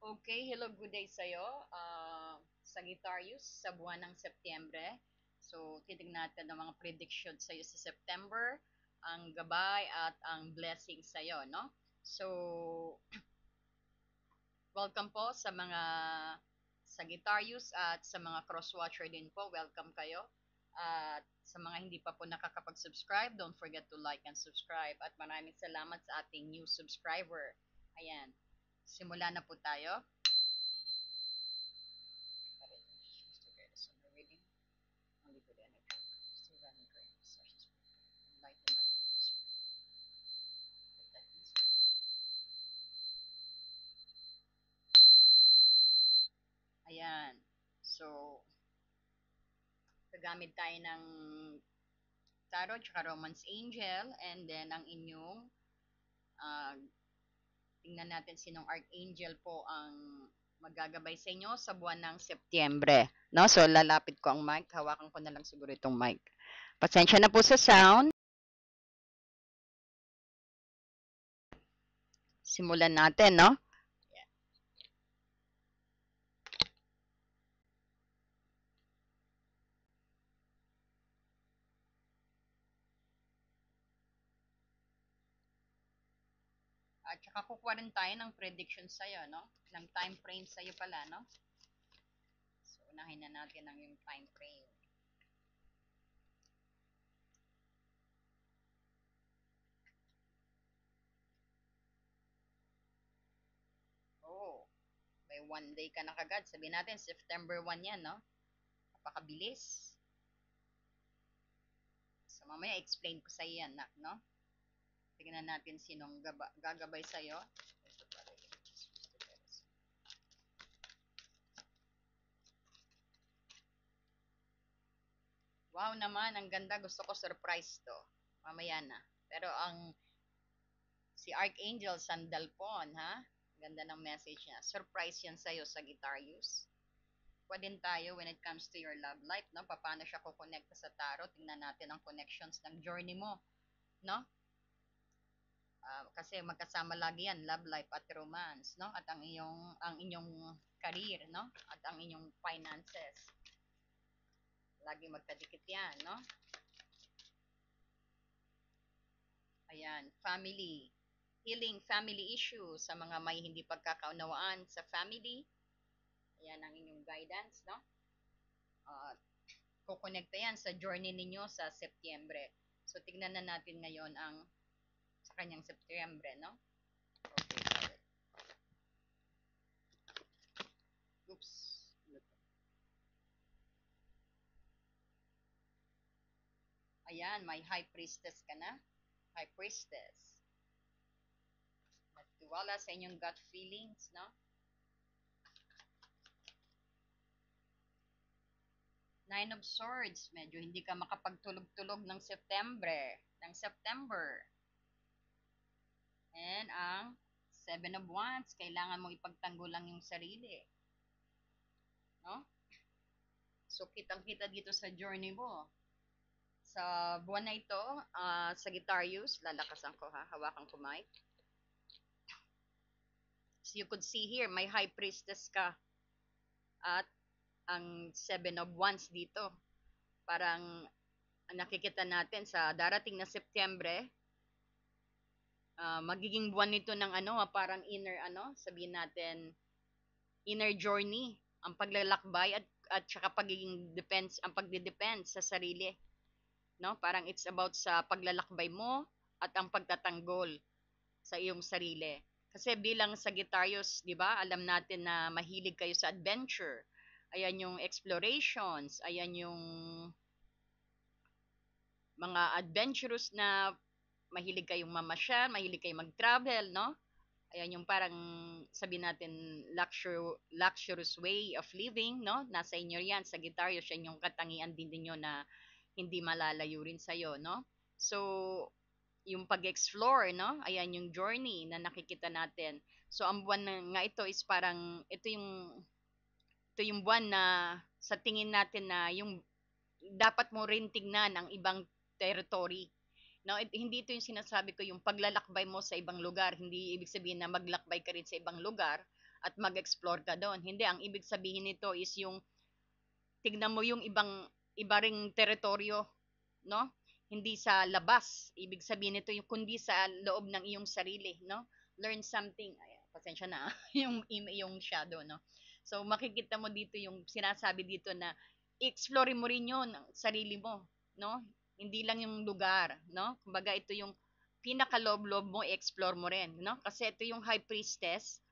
Okay, hello, good day sa'yo. Sagittarius, sa buwan ng Setyembre. So, titignan natin ang mga prediction sa'yo sa September, ang gabay at ang blessing sa'yo, no? So, welcome po sa mga Sagittarius at sa mga crosswatcher din po. Welcome kayo. At sa mga hindi pa po nakakapag-subscribe, don't forget to like and subscribe. At maraming salamat sa ating new subscriber. Ayan. Simula na po tayo. Summer reading, only good energy. Still running current sessions with enlighten my viewers. Protect me, sir. Ayan. So, gagamit tayo ng tarot tsaka romance angel and then ang inyong uh, tingnan natin sinong archangel po ang magagabay sa inyo sa buwan ng Setyembre. No? So, lalapit ko ang mic. Hawakan ko na lang siguro itong mic. Pasensya na po sa sound. Simulan natin, no? At saka kukuha rin tayo ng prediction sa'yo, no? Ng time frame sa'yo pala, no? So, unahin na natin ang yung time frame. Oh, may 1 day ka na kagad. Sabihin natin, September 1 yan, no? Napakabilis. So, mamaya explain ko sa'yo yan, no? Tingnan natin sinong gagabay sa'yo. Ito pala yun. Wow naman, ang ganda. Gusto ko surprise to. Mamaya na. Pero si Archangel Sandalpon, ha? Ganda ng message niya. Surprise yan sa'yo, Sagittarius. Pwede tayo when it comes to your love life, no? Paano siya kukonekta sa tarot? Tingnan natin ang connections ng journey mo, no? Kasi magkasama lagi yan, love life at romance, no? At ang inyong career, no? At ang inyong finances. Lagi magkadikit yan, no? Ayan, family. Healing family issues sa mga may hindi pagkakaunawaan sa family. Ayan ang inyong guidance, no? Uh, kukonekta yan sa journey ninyo sa Setyembre. So, tignan na natin ngayon ang sa kanyang Setyembre, no? Okay. Oops. Ayan, may High Priestess ka na. High Priestess. Nagtiwala sa inyong gut feelings, no? Nine of Swords, medyo hindi ka makapagtulog-tulog ng September. And ang Seven of Wands, kailangan mo ipagtanggol lang yung sarili. No? So, kitang-kita dito sa journey mo. Sa buwan na ito, Sagittarius, lalakasan ko ha, hawakan ko mic. So, you could see here, may High Priestess ka. At ang Seven of Wands dito. Parang nakikita natin sa darating na Setyembre, magiging buwan nito ng parang sabihin natin, inner journey, ang paglalakbay at saka ang pagde-depends sa sarili. No? Parang it's about sa paglalakbay mo at ang pagtatanggol sa iyong sarili. Kasi bilang Sagittarius, 'di ba? Alam natin na mahilig kayo sa adventure. Ayan yung explorations, ayan yung mga adventurous na mahilig kayong mamasyal, mahilig kayong mag-travel, no? Ayan yung parang sabi natin luxurious way of living, no? Nasa inyo 'yan, Sagittarius, yan yung katangian din niyo na hindi malalayo rin sa iyo, no? So, yung pag-explore, no? Ayan yung journey na nakikita natin. So, ang buwan nga ito is parang ito yung buwan na sa tingin natin na yung dapat mo rin tignan ang ibang territory. No, hindi ito yung sinasabi ko yung paglalakbay mo sa ibang lugar, hindi ibig sabihin na maglakbay ka rin sa ibang lugar, at mag-explore ka doon. Hindi, ang ibig sabihin nito is yung tignan mo yung iba ring teritoryo, no? Hindi sa labas. Ibig sabihin nito yung kundi sa loob ng iyong sarili, no? Learn something. Ay, pasensya na yung shadow, no? So makikita mo dito yung sinasabi dito na i-explore mo rin yun ang sarili mo, no? Hindi lang yung lugar, no? Kumbaga ito yung pinaka-loob-loob mo, i-explore mo rin, no? Kasi ito yung high priestess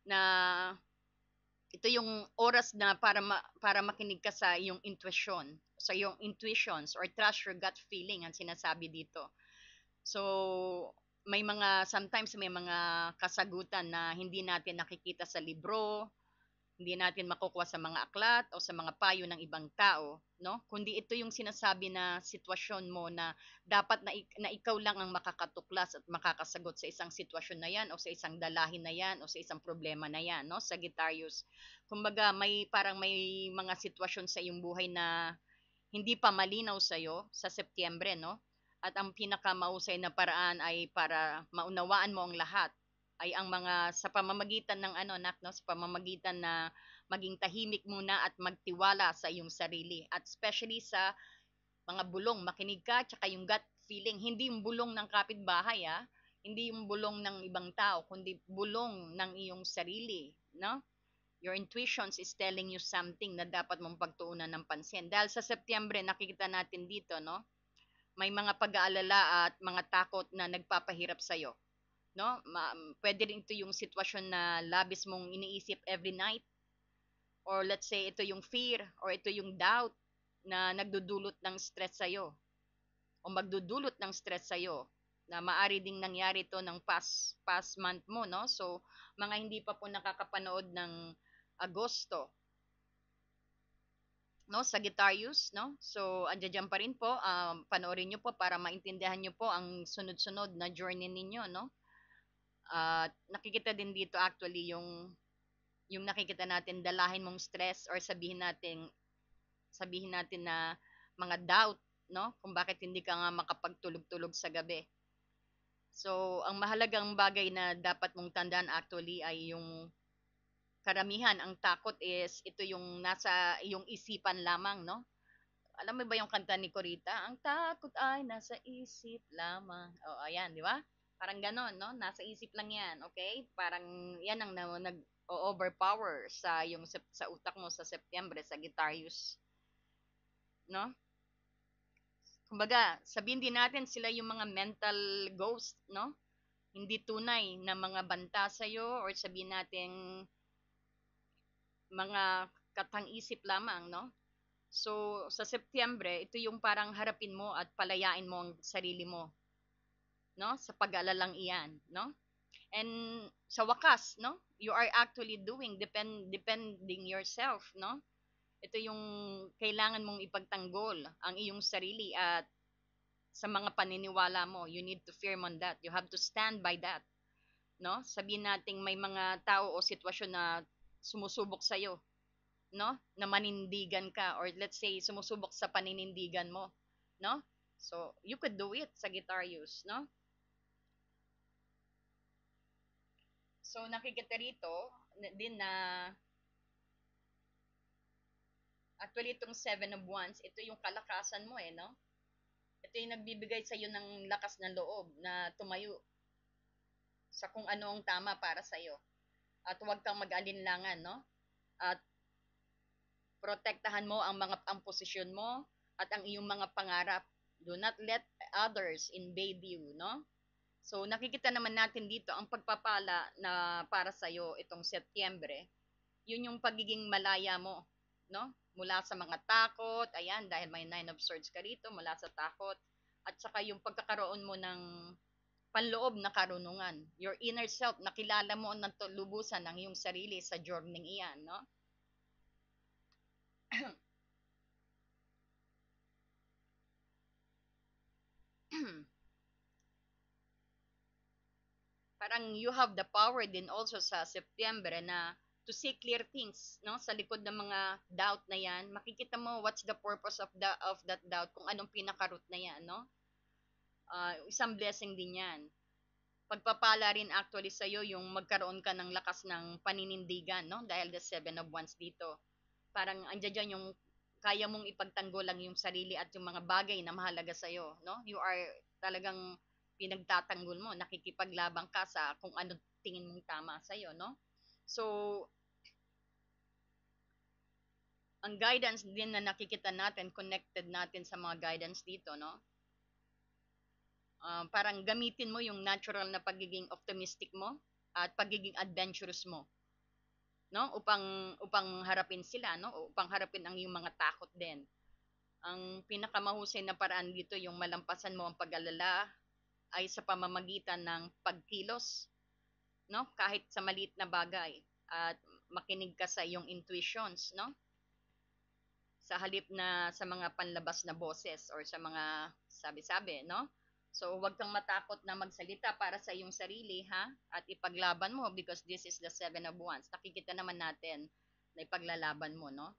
na ito yung oras na para makinig ka sa iyong intuition, sa iyong intuitions or trust your gut feeling ang sinasabi dito. So, may mga sometimes may mga kasagutan na hindi natin nakikita sa libro, hindi natin makukuha sa mga aklat o sa mga payo ng ibang tao, no? Kundi ito yung sinasabi na sitwasyon mo na dapat na ikaw lang ang makakatuklas at makakasagot sa isang sitwasyon na yan o sa isang dalahin na yan o sa isang problema na yan, no? Sagittarius. Kumbaga, may mga sitwasyon sa iyong buhay na hindi pa malinaw sa iyo sa Setyembre, no? At ang pinakamausay na paraan ay para maunawaan mo ang lahat ay ang mga sa pamamagitan ng ano nak no sa pamamagitan na maging tahimik muna at magtiwala sa iyong sarili at especially sa mga bulong makinig ka tsaka yung gut feeling hindi yung bulong ng kapitbahay hindi yung bulong ng ibang tao kundi bulong ng iyong sarili no your intuitions is telling you something na dapat mong pagtuunan ng pansin dahil sa Setyembre nakikita natin dito no may mga pag-aalala at mga takot na nagpapahirap sa iyo no pwede rin ito yung sitwasyon na labis mong iniisip every night or let's say ito yung fear or ito yung doubt na nagdudulot ng stress sa iyo o magdudulot ng stress sa iyo na maari ding nangyari to ng past month mo no so mga hindi pa po nakakapanood ng Agosto no Sagittarius no so andiyan pa rin po panoorin niyo po para maintindihan niyo po ang sunod-sunod na journey ninyo no at nakikita din dito actually yung nakikita natin dalahin mong stress or sabihin natin na mga doubt no kung bakit hindi ka nga makapagtulog-tulog sa gabi. So ang mahalagang bagay na dapat mong tandaan actually ay yung karamihan ang takot is ito yung nasa iyong isipan lamang no. Alam mo ba yung kanta ni Corita? Ang takot ay nasa isip lamang. Oh, ayan, di ba? Parang ganon, no? Nasa isip lang yan, okay? Parang yan ang nag-overpower sa yung sa utak mo sa Setyembre, sa Sagittarius, no? Kumbaga, sabihin din natin sila yung mga mental ghost, no? Hindi tunay na mga banta sa'yo or sabihin natin mga katang-isip lamang, no? So, sa Setyembre, ito yung parang harapin mo at palayain mo ang sarili mo, no? Sa pag-aalalang iyan, no? And sa wakas, no? You are actually doing depending yourself, no? Ito yung kailangan mong ipagtanggol ang iyong sarili at sa mga paniniwala mo. You need to firm on that. You have to stand by that, no? Sabihin nating may mga tao o sitwasyon na sumusubok sa iyo no? Na manindigan ka or let's say sumusubok sa paninindigan mo, no? So, you could do it, Sagittarius, no? So, nakikita rito din na actually itong Seven of Wands, ito yung kalakasan mo no? Ito yung nagbibigay sa iyo ng lakas ng loob na tumayo sa kung ano ang tama para sa iyo. At huwag kang mag-alinlangan, no? At protektahan mo ang posisyon mo at ang iyong mga pangarap. Do not let others invade you, no? So nakikita naman natin dito ang pagpapala na para sa iyo itong Setyembre, yun yung pagiging malaya mo, no? Mula sa mga takot, ayan, dahil may Nine of Swords ka rito, mula sa takot, at saka yung pagkakaroon mo ng panloob na karunungan. Your inner self, nakilala mo ng lubusan ng iyong sarili sa journey iyan, no? Parang you have the power din also sa September na to see clear things no sa likod ng mga doubt na yan makikita mo what's the purpose of that doubt kung anong pinaka-root na yan no isang blessing din yan pagpapala rin actually sa'yo yung magkaroon ka ng lakas ng paninindigan, no? Dahil the Seven of Wands dito. Parang andyan dyan yung kaya mong ipagtanggol lang yung sarili at yung mga bagay na mahalaga sa'yo, no? You are talagang pinagtatanggol mo, nakikipaglabang ka sa kung ano tingin mong tama sa'yo, no? So, ang guidance din na nakikita natin, connected natin sa mga guidance dito, no? Parang gamitin mo yung natural na pagiging optimistic mo at pagiging adventurous mo, no? Upang harapin sila, no? Upang harapin ang iyong mga takot din. Ang pinakamahusay na paraan dito yung malampasan mo ang pag-alala ay sa pamamagitan ng pagkilos, no? Kahit sa maliit na bagay at makinig ka sa iyong intuitions, no? Sa halip na sa mga panlabas na boses or sa mga sabi-sabi, no? So, huwag kang matakot na magsalita para sa iyong sarili, ha? At ipaglaban mo because this is the Seven of Wands. Nakikita naman natin na ipaglalaban mo, no?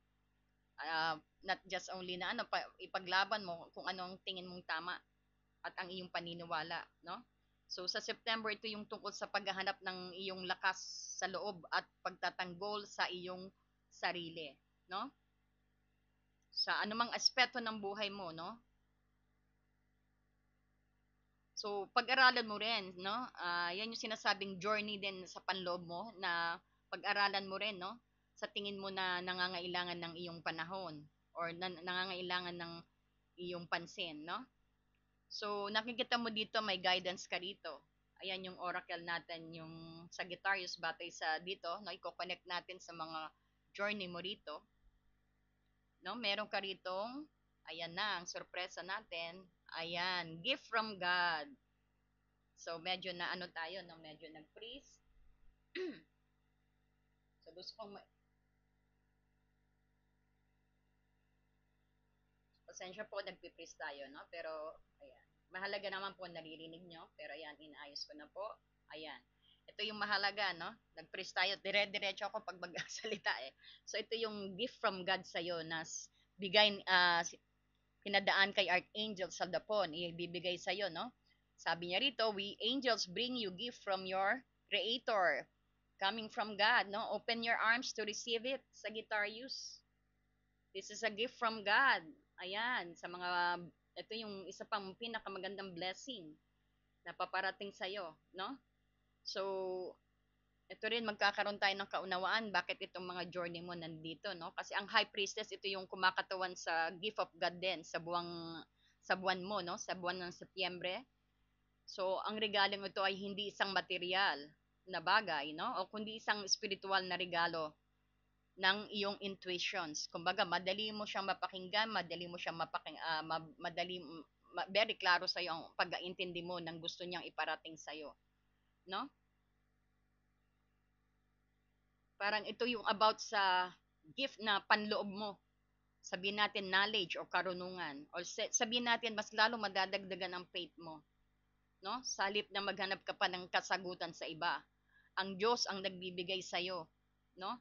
Not just only na ipaglaban mo kung anong tingin mong tama at ang iyong paniniwala, no? So sa September ito yung tungkol sa paghahanap ng iyong lakas sa loob at pagtatanggol sa iyong sarili, no? Sa anumang aspeto ng buhay mo, no? So pag-aralan mo rin, no? Yan yung sinasabing journey din sa panloob mo na pag-aralan mo rin, no? Sa tingin mo na nangangailangan ng iyong panahon or nangangailangan ng iyong pansin, no? So, nakikita mo dito, may guidance ka rito. Ayan yung oracle natin, yung Sagittarius batay sa dito, no? Iko-connect natin sa mga journey mo rito. No? Meron ka ritong, ayan na, ang sorpresa natin. Ayan, gift from God. So, medyo na ano tayo, no? Medyo nag-freeze. So, gusto kong, pasensya po, nagpiprease tayo, no? Pero, ayan. Mahalaga naman po naririnig nyo. Pero, ayan, inaayos ko na po. Ayan. Ito yung mahalaga, no? Nag-freeze tayo. Dire-diretso ako pag magsalita eh. So, ito yung gift from God sa'yo na bigay, pinadaan kay Archangel Saldapon. Ibibigay sa'yo, no? Sabi niya rito, we angels bring you gift from your Creator. Coming from God, no? Open your arms to receive it, Sagittarius. This is a gift from God. Ayan, sa mga, ito yung isa pang pinakamagandang blessing na paparating sa'yo, no? So, ito rin magkakaroon tayo ng kaunawaan bakit itong mga journey mo nandito, no? Kasi ang High Priestess, ito yung kumakatawan sa gift of God din sa buwan mo, no? Sa buwan ng Setyembre. So, ang regalong ito ay hindi isang material na bagay, no? O kundi isang spiritual na regalo ng iyong intuitions. Kumbaga, madali mo siyang mapakinggan, madali mo siyang very klaro sa iyo ang pag-aintindi mo ng gusto niyang iparating sa iyo, no? Parang ito yung about sa gift na panloob mo. Sabihin natin knowledge o karunungan or sabihin natin mas lalo madadagdagan ang faith mo, no? Sa halip na maghanap ka pa ng kasagutan sa iba. Ang Diyos ang nagbibigay sa iyo, no?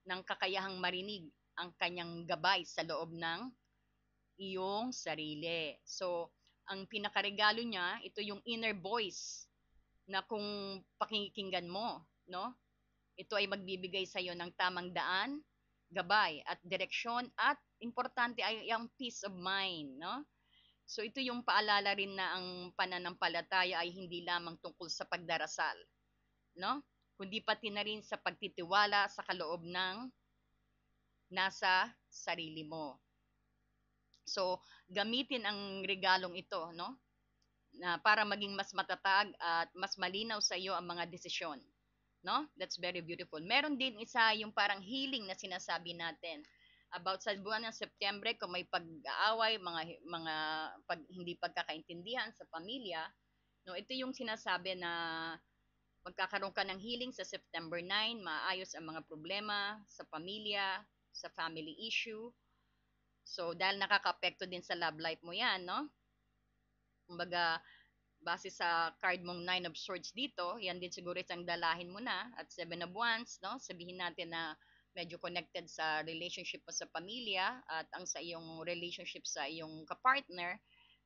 Ng kakayahang marinig ang kanyang gabay sa loob ng iyong sarili. So, ang pinakaregalo niya, ito yung inner voice na kung pakikinggan mo, no? Ito ay magbibigay sa iyo ng tamang daan, gabay at direksyon at importante ay ang peace of mind, no? So ito yung paalala rin na ang pananampalataya ay hindi lamang tungkol sa pagdarasal, no? Kundi pati na rin sa pagtitiwala sa kaloob ng nasa sarili mo. So, gamitin ang regalong ito, no? Na para maging mas matatag at mas malinaw sa iyo ang mga desisyon, no? That's very beautiful. Meron din isa yung parang healing na sinasabi natin about sa buwan ng Setyembre kung may pag-aaway, mga hindi pagkakaintindihan sa pamilya, no? Ito yung sinasabi na magkakaroon ka ng healing sa September 9, maayos ang mga problema sa pamilya, sa family issue. So, dahil nakaka-apekto din sa love life mo yan, no? Kumbaga, base sa card mong Nine of Swords dito, yan din siguro isang dalahin mo na. At Seven of Wands, no? Sabihin natin na medyo connected sa relationship mo sa pamilya at ang sa iyong relationship sa iyong kapartner.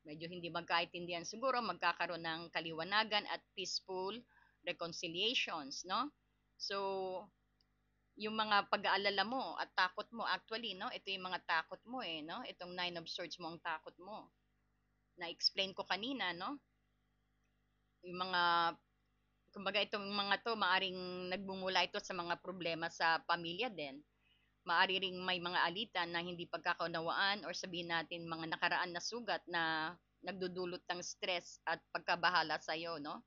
medyo hindi magkaintindihan siguro, magkakaroon ng kaliwanagan at peaceful reconciliations, no? So, yung mga pag-aalala mo at takot mo actually, no? Ito yung mga takot mo eh, no? Itong Nine of Swords mo ang takot mo. Na-explain ko kanina, no? Yung mga, kumbaga itong mga to, maaring nagbumula ito sa mga problema sa pamilya din. Maari ring may mga alitan na hindi pagkakaunawaan or sabihin natin mga nakaraan na sugat na nagdudulot ng stress at pagkabahala sa iyo, no?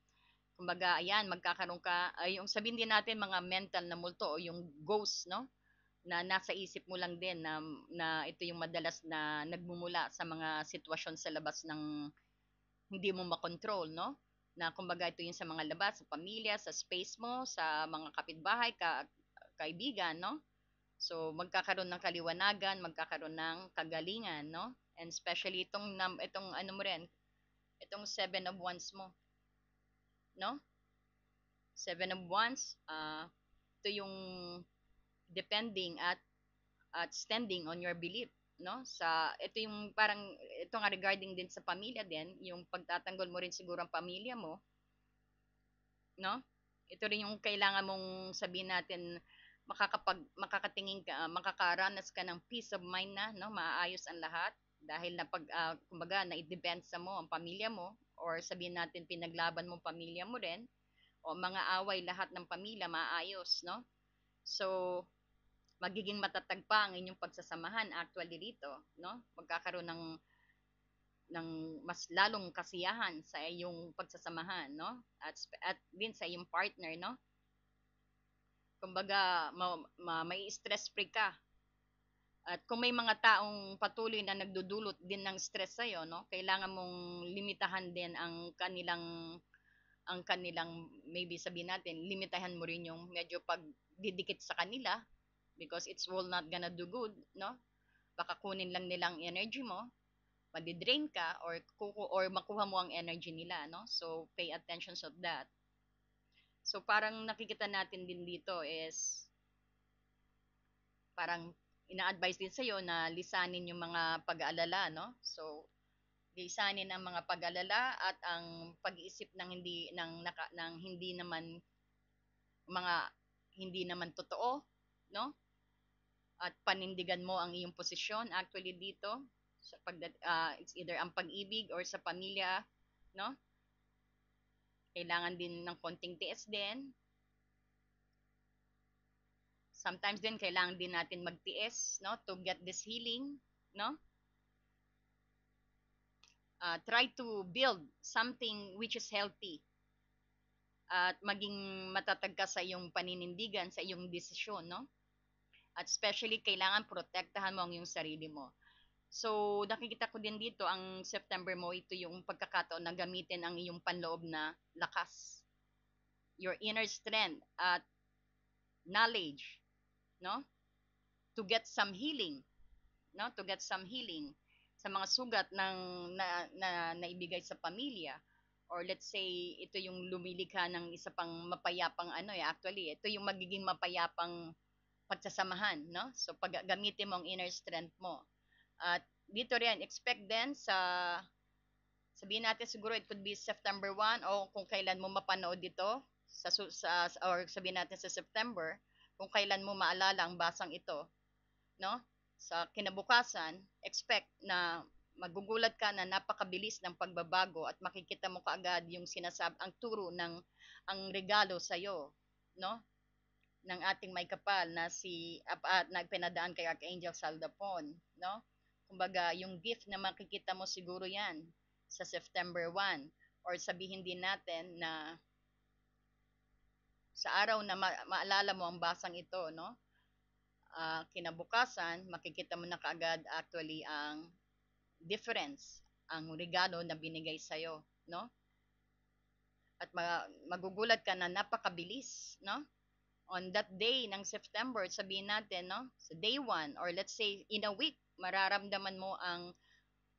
Kumbaga, ayan, magkakaroon ka, ay, yung sabihin din natin mga mental na multo o yung ghost, no? Na nasa isip mo lang din na ito yung madalas na nagmumula sa mga sitwasyon sa labas ng hindi mo makontrol, no? Na kumbaga ito yung sa mga labas, sa pamilya, sa space mo, sa mga kapitbahay, kaibigan, no? So, magkakaroon ng kaliwanagan, magkakaroon ng kagalingan, no? And especially itong ano mo rin, itong Seven of Wands mo, no? Seven of Wands, ito yung depending at standing on your belief, no? Sa ito yung parang ito nga regarding din sa pamilya din, yung pagtatanggol mo rin siguro ang pamilya mo, no? Ito rin yung kailangan mong sabihin natin makakatingin ka, makakaranas ka ng peace of mind na, no? Maayos ang lahat dahil na kumbaga na idepensa mo ang pamilya mo or sabihin natin pinaglaban mo pamilya mo rin o mga away lahat ng pamilya maayos, no? So, magiging matatag pa ang inyong pagsasamahan actually dito, no? Magkakaroon ng mas lalong kasiyahan sa iyong pagsasamahan, no? At din sa iyong partner, no? Kumbaga, may stress free ka. At kung may mga taong patuloy na nagdudulot din ng stress sa iyo, no? Kailangan mong limitahan din ang kanilang maybe sabihin natin, limitahan mo rin yung medyo pagdidikit sa kanila because it's will not gonna do good, no? Baka kunin lang nilang energy mo, madidrain ka or makuha mo ang energy nila, no? So pay attention of that. So parang nakikita natin din dito is parang ina-advise din sa'yo na lisanin yung mga pag-aalala, no? So lisanin ang mga pag-aalala at ang pag-iisip ng hindi naman mga hindi naman totoo, no? At panindigan mo ang iyong posisyon actually dito sa it's either ang pag-ibig or sa pamilya, no? Kailangan din ng konting tiis din. Sometimes din kailangan din natin magtiis, no, to get this healing, no? Try to build something which is healthy at maging matatag ka sa iyong paninindigan, sa iyong desisyon, no? At especially kailangan protektahan mo ang iyong sarili mo. So, nakikita ko din dito ang September mo, ito yung pagkakataon na gamitin ang iyong panloob na lakas. Your inner strength at knowledge, no? To get some healing, no? To get some healing sa mga sugat na naibigay sa pamilya or let's say ito yung lumilikha ng isa pang mapayapang actually ito yung magiging mapayapang pagsasamahan, no? So pag gamitin mo ang inner strength mo. At dito rin, expect din sabihin natin siguro it could be September 1 o kung kailan mo mapanood dito or sabihin natin sa September, kung kailan mo maalala ang basang ito, no? Sa kinabukasan, expect na magugulat ka na napakabilis ng pagbabago at makikita mo kaagad yung ang turo ng ang regalo sa iyo, no? Ng ating may kapal na si nagpinadaan kay Archangel Saldapon, no? Kumbaga, yung gift na makikita mo siguro yan sa September 1 or sabihin din natin na sa araw na maalala mo ang basang ito, no? Kinabukasan, makikita mo na kaagad actually ang difference, ang regalo na binigay sa'yo, no? At magugulat ka na napakabilis, no? On that day ng September, sabihin natin, no? Sa day 1 or let's say in a week, mararamdaman mo ang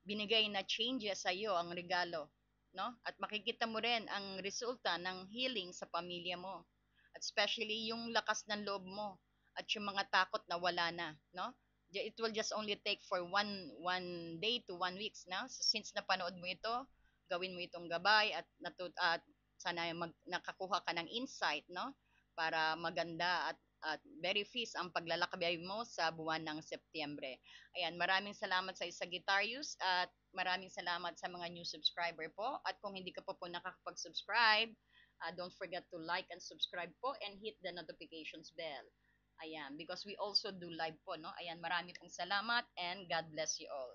binigay na changes sa iyo, ang regalo, no? At makikita mo rin ang resulta ng healing sa pamilya mo. At especially yung lakas ng loob mo at yung mga takot na wala na, no? It will just only take for one day to 1 weeks na. So, since napanood mo ito, gawin mo itong gabay at sana nakakuha ka ng insight, no? Para maganda at very feast ang paglalakbay mo sa buwan ng Setyembre. Ayan, maraming salamat sa Sagittarius at maraming salamat sa mga new subscriber po. At kung hindi ka po nakakapag-subscribe, don't forget to like and subscribe po and hit the notifications bell. Ayan, because we also do live po, no? Ayan, marami pong salamat and God bless you all.